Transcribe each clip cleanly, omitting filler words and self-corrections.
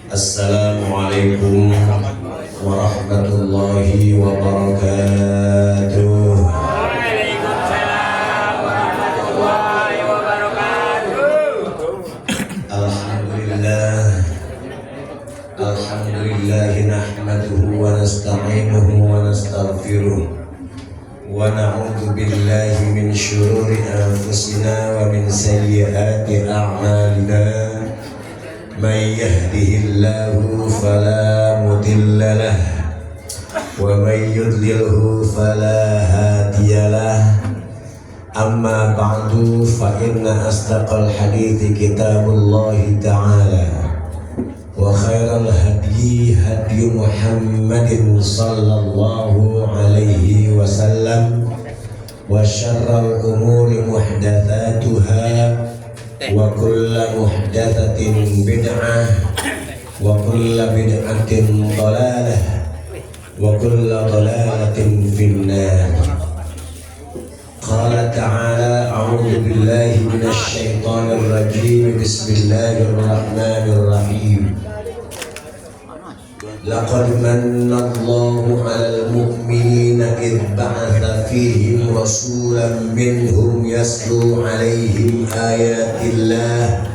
Assalamualaikum warahmatullahi wabarakatuh. Waalaikumsalam warahmatullahi wabarakatuh. Alhamdulillah nahmaduhu wa nasta'inuhu wa nastaghfiruh wa na'udzu billahi min syururi anfusina wa min sayyiati a'malina. Man yahdihillahu fala mudilla lahu wa man yudlilhu fala hadiyalah. Amma ba'du fa inna asdaqal hadithi kitabullahi ta'ala wa khairal hadyi hadyu Muhammadin sallallahu alaihi wasallam wa syarral umuri muhdatsatuha wa kulla muhdatsatin bid'ah wa kulla bid'atin dhalalah wa kulla dhalalatin finnar. Qala ta'ala a'udzu billahi minasy syaithanir rajim. Bismillahirrahmanirrahim. Laqad manna Allahu 'alal mu'minina idh ba'atha fihim rasulan minhum yatlu 'alaihim ayatillah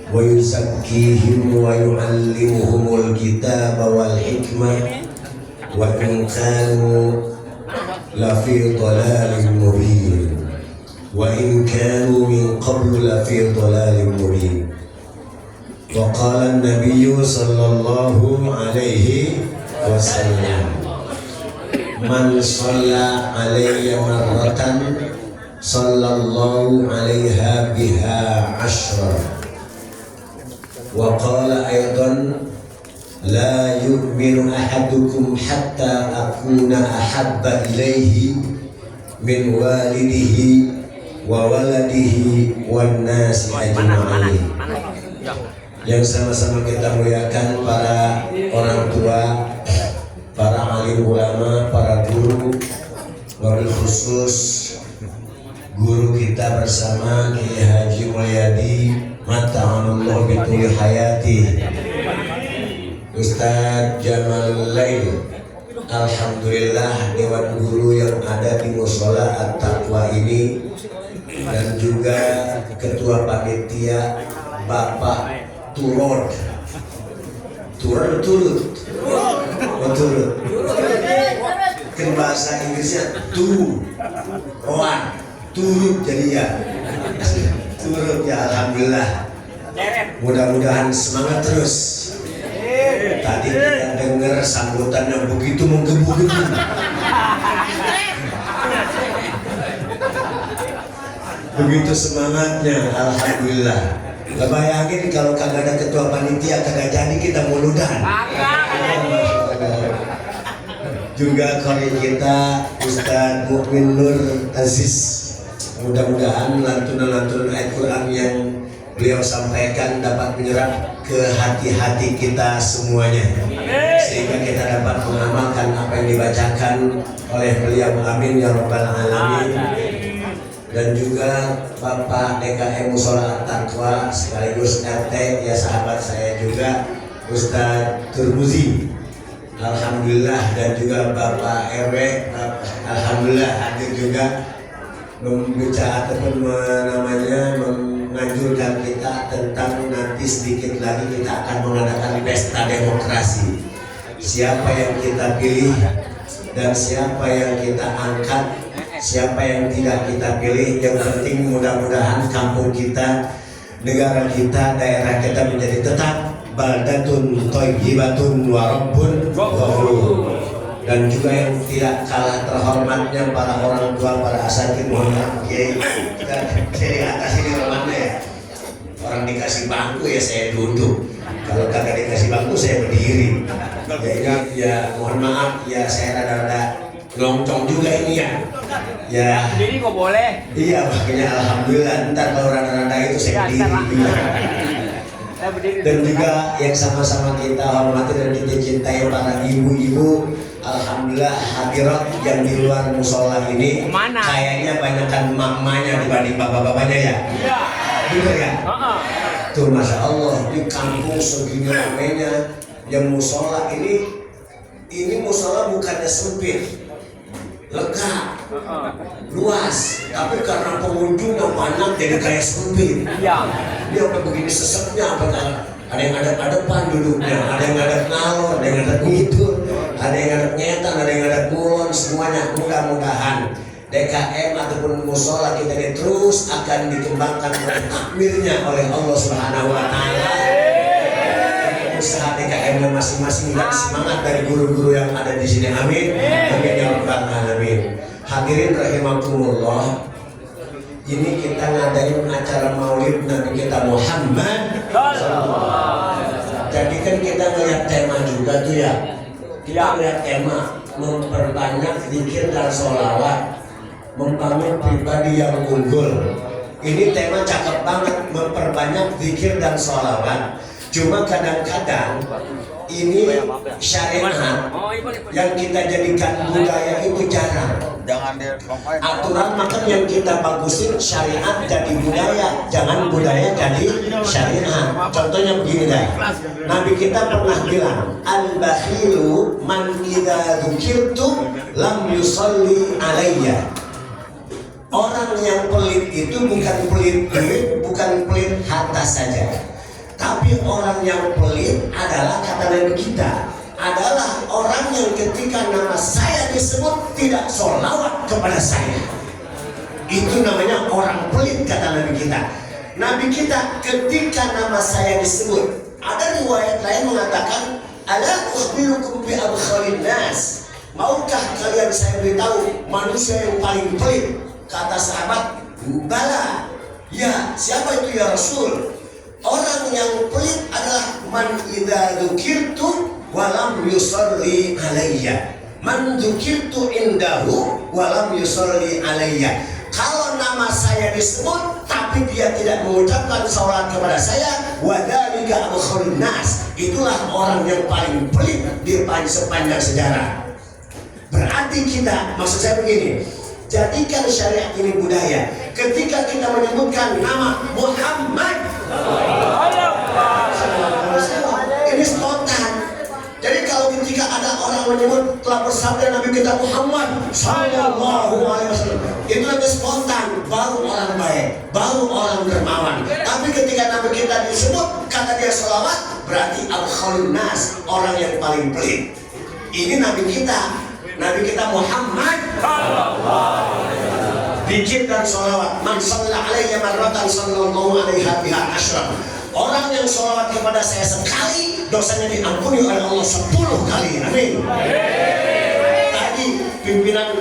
wa yuzakkihim wa yu'allimuhumul kitaba wal hikmah wa in kanu lafi dhalalin mubin wa in kanu min qablu lafi dhalalin mubin. Wa qala an-nabiyyu sallallahu alaihi wasallam, man shalla alayya marratan sallallahu alaiha biha ashra. Wa qala aidan, la yu'minu ahadukum hatta akuna ahabba ilaihi min walidihi wa waladihi wan nasi ajma'in. Yang sama-sama kita muliakan para orang tua, para alim ulama, para guru, wabil khusus guru kita bersama Kiai Haji Mulyadi mata'anullah bitul hayati, Ustadz Jamal Lail. Alhamdulillah dewan guru yang ada di Mushola At-Taqwa ini, dan juga ketua panitia Bapak Turut kan bahasa Inggrisnya turut jadi ya turut ya. Alhamdulillah, mudah-mudahan semangat terus. Tadi kita dengar sambutan yang begitu menggebu-gebu. Begitu semangatnya, alhamdulillah. Gak bayangin kalau kagak ada ketua panitia, kagak jadi kita muludan. Juga kori kita Ustadz Mukmin Nur Aziz, mudah-mudahan lantunan-lantunan ayat Quran yang beliau sampaikan dapat menyerap ke hati-hati kita semuanya, sehingga kita dapat mengamalkan apa yang dibacakan oleh beliau. Amin ya rabbal alamin. Dan juga Bapak DKM Mushola At-Taqwa sekaligus RT, ya sahabat saya juga Ustadz Turmuzi, alhamdulillah. Dan juga Bapak RW, alhamdulillah hadir juga membicara ataupun menganjurkan kita tentang nanti sedikit lagi kita akan mengadakan pesta demokrasi. Siapa yang kita pilih dan siapa yang kita angkat, siapa yang tidak kita pilih, yang penting mudah-mudahan kampung kita, negara kita, daerah kita menjadi tetap baldatun thayyibatun wa rabbun ghafur. Dan juga yang tidak kalah terhormatnya para orang tua, para asatidz, mohon maaf Kiai, saya di atas ini mana ya, orang dikasih bangku ya saya duduk, kalau kagak dikasih bangku saya berdiri. Ya mohon maaf ya, saya rada-rada loncong juga ini ya. Ya. Jadi kok boleh? Iya, makanya alhamdulillah. Ntar kalau rada-rada itu saya berdiri. Dan juga yang sama-sama kita hormati dan kita cintai para ibu-ibu, alhamdulillah hadirat yang di luar musola ini kayaknya banyakkan mamanya dibanding bapak-bapaknya ya. Iya. Bener ya? Tuh Masya Allah, di kampung segini ramenya yang musola ini musola bukannya sempit, lega, luas, tapi karena pengunjungnya banyak jadi kayak sempit. Iya. Dia udah begini seseknya, ada yang ada depan duduknya, ada yang ada ngalor, ada yang ada ngidul, ada yang ada nyetan, ada yang ada kulon, semuanya. Mudah-mudahan DKM ataupun musola kita ini terus akan dikembangkan oleh takmirnya oleh Allah Subhanahu wa Ta'ala. Usaha DKM masing-masing dan semangat dari guru-guru yang ada di sini. Amin. Amin ya rabbal alamin. Hadirin rahimakumullah. Ini kita ngadain acara Maulid Nabi kita Muhammad. Jadi kan kita ngeliat tema juga tuh ya. Kita ngeliat tema memperbanyak zikir dan sholawat, membangun pribadi yang unggul. Ini tema cakep banget, memperbanyak zikir dan sholawat. Cuma kadang-kadang ini syariat yang kita jadikan budaya itu jarang. Aturan makan yang kita bagusin syariat jadi budaya, jangan budaya jadi syariat. Contohnya begini dah. Nabi kita pernah bilang, al-bakhilu man idza dzukirtu lam yusalli alayya. Orang yang pelit itu bukan pelit duit, bukan pelit harta saja. Tapi orang yang pelit adalah, kata Nabi kita, adalah orang yang ketika nama saya disebut tidak sholawat kepada saya. Itu namanya orang pelit, kata Nabi kita. Nabi kita ketika nama saya disebut, ada riwayat lain mengatakan, ala ukhbirukum bi abkhalin nas. Maukah kalian saya beritahu manusia yang paling pelit? Kata sahabat, bala. Ya, siapa itu ya Rasul? Orang yang pelit adalah man idza dzukirtu wa lam yusalli alayya. Man dzukirtu indahu wa lam yusalli alayya. Kalau nama saya disebut tapi dia tidak mengucapkan salat kepada saya, wa dzalika abkhurun nas. Itulah orang yang paling pelit di sepanjang sejarah. Berarti kita, maksud saya begini, jadikan syariat ini budaya. Ketika kita menyebutkan nama Muhammad, ini spontan. Jadi kalau ketika ada orang menyebut telah bersabda Nabi kita Muhammad Sallallahu Alaihi Wasallam, itu nanti spontan, baru orang baik, baru orang dermawan. Tapi ketika Nabi kita disebut kata dia sholawat, berarti al-khalun nas, orang yang paling pelit. Ini Nabi kita Muhammad Zikir dan sholawat. Man shalla alaiya marratan sallallahu alaiha biha asyra. Orang yang sholawat kepada saya sekali, dosanya diampuni oleh Allah 10 kali. Amin. Tadi pimpinan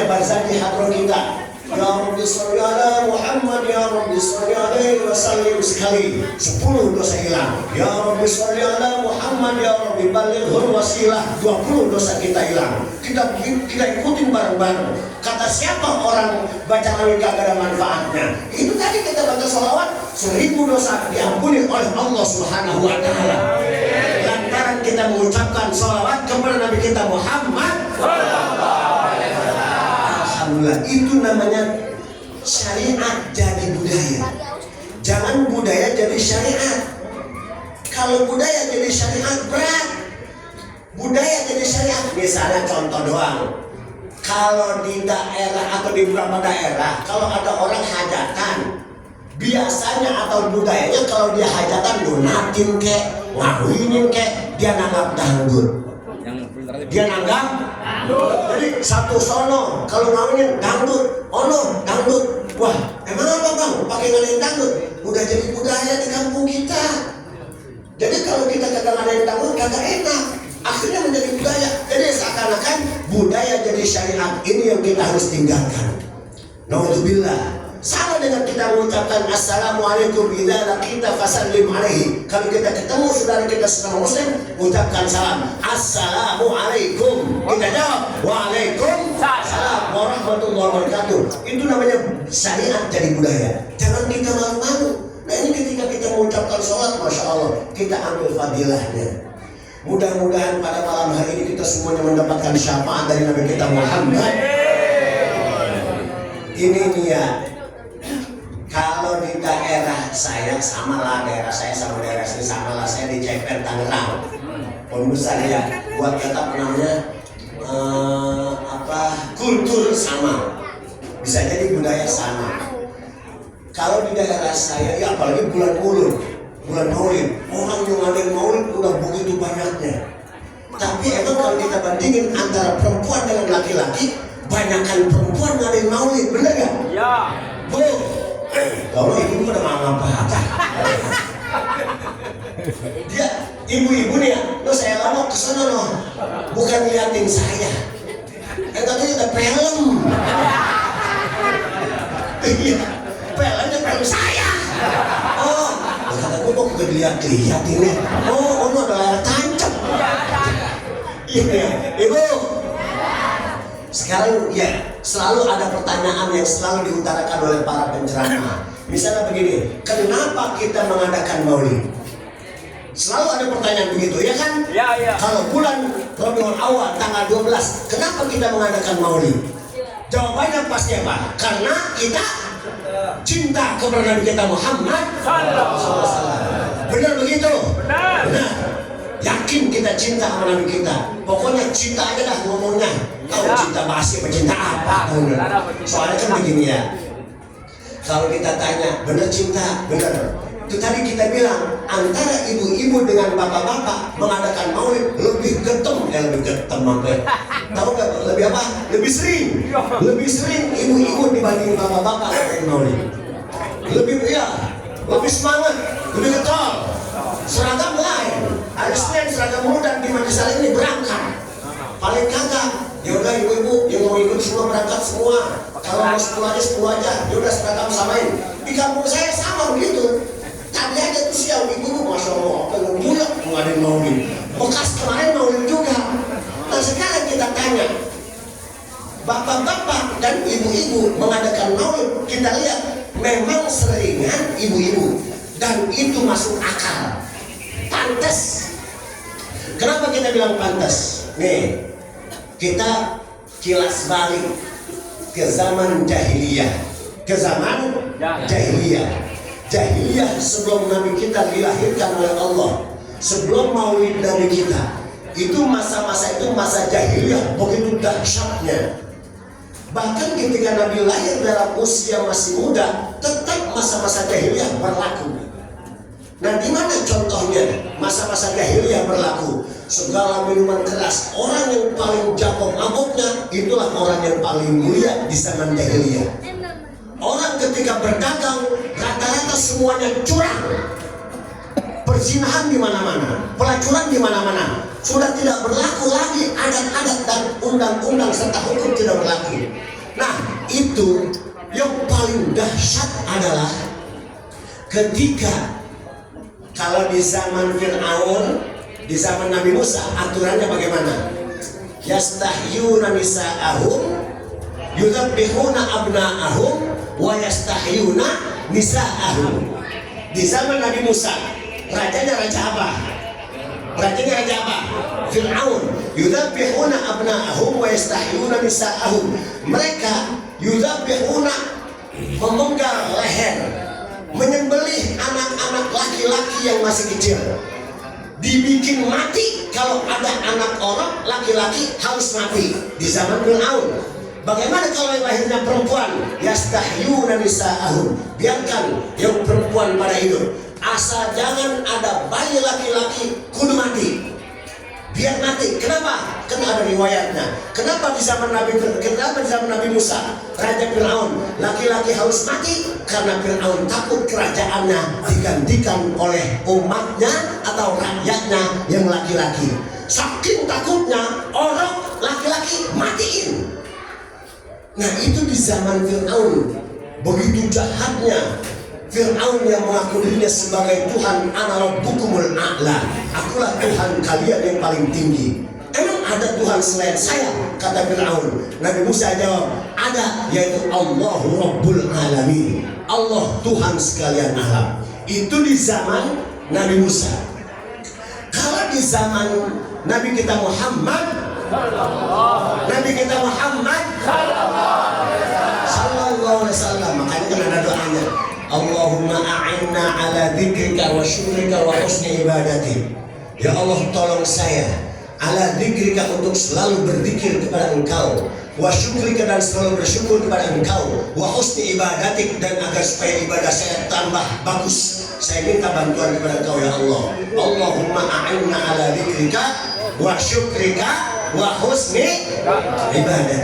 Barzanji hadroh kita, ya Rabbi sholli ala Muhammad, ya Rabbi sholli alaihi wasallim, sekali 10 dosa hilang. Ya Rabbi sholli ala Muhammad, ya Rabbi balighul wasilah, 20 dosa kita hilang. Kita ikutin bareng-bareng. Kata siapa orang baca lalu gak ada manfaatnya? Itu tadi kita baca sholawat, 1000 dosa diampuni oleh Allah Subhanahu wa Ta'ala. Lantaran kita mengucapkan sholawat kepada Nabi kita Muhammad. Alhamdulillah, itu namanya syariat jadi budaya. Jangan budaya jadi syariat. Kalau budaya jadi syariat berat. Budaya jadi syariat, misalnya contoh doang. Kalau di daerah atau di beberapa daerah, kalau ada orang hajatan, biasanya atau budayanya kalau dia hajatan donatin kek, ngawinin kek, dia nanggap dangdut. Dia nanggap dangdut. Jadi satu sono kalau ngawinin dangdut, ono dangdut. Wah, emang apa bang? Pakai ngadain dangdut? Udah jadi budaya di kampung kita. Jadi kalau kita kagak ngadain dangdut, kagak enak. Akhirnya menjadi budaya. Jadi seakan-akan budaya jadi syariat. Ini yang kita harus tinggalkan. Naudzubillah. Sama dengan kita mengucapkan assalamualaikum idza laqita fasallim alaihi. Kalau kita ketemu saudara kita sesama muslim, ucapkan salam. Assalamualaikum. Kita jawab waalaikumsalam warahmatullahi wabarakatuh. Itu namanya syariat jadi budaya. Jangan kita malu-malu. Nah ini ketika kita mengucapkan sholat, masya Allah, kita ambil fadilahnya. Mudah-mudahan pada malam hari ini kita semuanya mendapatkan syafaat dari Nabi kita Muhammad. Ini niat. Kalau di daerah saya sama lah, daerah saya sama daerah sini sama lah, saya di Ceper Tangerang. Pondok saya buat kata namanya kultur sama, bisa jadi budaya sama. Kalau di daerah saya, ya apalagi bulan Maulid, orang yang ngadain Maulid udah begitu banyaknya. Tapi emang kalau kita bandingin antara perempuan dengan laki-laki, banyakkan perempuan ngadain Maulid, bener gak? Ya. Bu, kalau ibu udah ngapa apa? Dia ibu-ibu nih ya, lo saya lama kesana loh, bukan liatin saya. Tadi ada film. Iya, filmnya film saya. Oh, kata gue kok gak dilihat ini. Oh, ada layar tancap. Iya, ibu. Sekarang ya, selalu ada pertanyaan yang selalu diutarakan oleh para penceramah. Misalnya begini, kenapa kita mengadakan Maulid? Selalu ada pertanyaan begitu, ya kan? Ya. Kalau bulan Rabiul Awal tanggal 12, kenapa kita mengadakan Maulid? Jawabannya pasti apa? Karena kita cinta kepada Nabi kita Muhammad SAW. Benar begitu? Benar. Yakin kita cinta sama Nabi kita. Pokoknya cinta aja dah ngomongnya. Kau cinta basi apa cinta apa? Soalnya kan begini ya. Kalau kita tanya, benar cinta? Benar. Itu tadi kita bilang, antara ibu-ibu dengan bapak-bapak mengadakan Maulid lebih getem apa? Tahu nggak? Lebih apa? Lebih sering ibu-ibu dibanding bapak-bapak mengadakan Maulid. Lebih semangat, lebih getol. Seragam lain. Hari Senin seragam muda di majelis ini berangkat. Paling kagak, yaudah ibu-ibu yang mau ikut semua berangkat semua. Kalau mau 10 aja, yaudah seragam samain. Di kampung saya sama begitu. Tadi aja tuh siang ibu, masya Allah, apa yang mulia ngadain Maulid. Bekas kemarin Maulid juga. Nah sekarang kita tanya, bapak-bapak dan ibu-ibu mengadakan Maulid, kita lihat memang seringan ibu-ibu dan itu masuk akal, pantas. Kenapa kita bilang pantas? Nih, kita kilas balik ke zaman jahiliyah, Jahiliyah sebelum Nabi kita dilahirkan oleh Allah, sebelum Maulid Nabi kita, itu masa-masa itu masa jahiliyah begitu dahsyatnya. Bahkan ketika Nabi lahir dalam usia masih muda, tetap masa-masa jahiliyah berlaku. Nah, di mana contohnya masa-masa jahiliyah berlaku? Segala minuman keras, orang yang paling jago mabuknya itulah orang yang paling mulia di zaman jahiliyah. Orang ketika berdagang rata-rata semuanya curang, perzinahan di mana-mana, pelacuran di mana-mana, sudah tidak berlaku lagi adat-adat dan undang-undang serta hukum tidak berlaku. Nah, itu yang paling dahsyat adalah ketika kalau di zaman Fir'aun, di zaman Nabi Musa, aturannya bagaimana? Yastahyuna nisa'ahum, yudhabbihuna abna'ahum, wa yastahyuna nisa'ahum. Di zaman Nabi Musa, rajanya raja apa? Fir'aun. Yudhabbihuna abna'ahum wa yastahyuna nisa'ahum. Mereka yudhabbihuna, memenggal leher, menyembelih anak-anak laki-laki yang masih kecil, dibikin mati. Kalau ada anak orang laki-laki harus mati di zaman Fir'aun. Bagaimana kalau yang lahirnya perempuan? Yastahyuna nisa'ahum, biarkan yang perempuan pada hidup, asal jangan ada bayi laki-laki kudu mati, biar mati. Kenapa? Karena ada riwayatnya. Kenapa di zaman Nabi Musa, Raja Fir'aun, laki-laki harus mati? Karena Fir'aun takut kerajaannya digantikan oleh umatnya atau rakyatnya yang laki-laki. Saking takutnya orang laki-laki matiin. Nah, itu di zaman Fir'aun. Begitu jahatnya Fir'aun yang mengaku dirinya sebagai Tuhan, ana rabbukumul a'la, akulah Tuhan kalian yang paling tinggi. Emang ada Tuhan selain saya? Kata Fir'aun. Nabi Musa jawab, ada, yaitu Allahu Rabbul Alamin, Allah Tuhan sekalian alam. Itu di zaman Nabi Musa. Kalau di zaman Nabi kita Muhammad sallallahu alaihi wasallam, makanya kan ada doanya, Allahumma a'inna ala dzikrika wa syukrika wa husni ibadati. Ya Allah, tolong saya ala dzikrika untuk selalu berzikir kepada Engkau, wa syukrika dan selalu bersyukur kepada Engkau, wa husni ibadatik dan agar supaya ibadah saya tambah bagus. Saya minta bantuan kepada Engkau ya Allah. Allahumma a'inna ala dzikrika wa syukrika wa husni ibadati.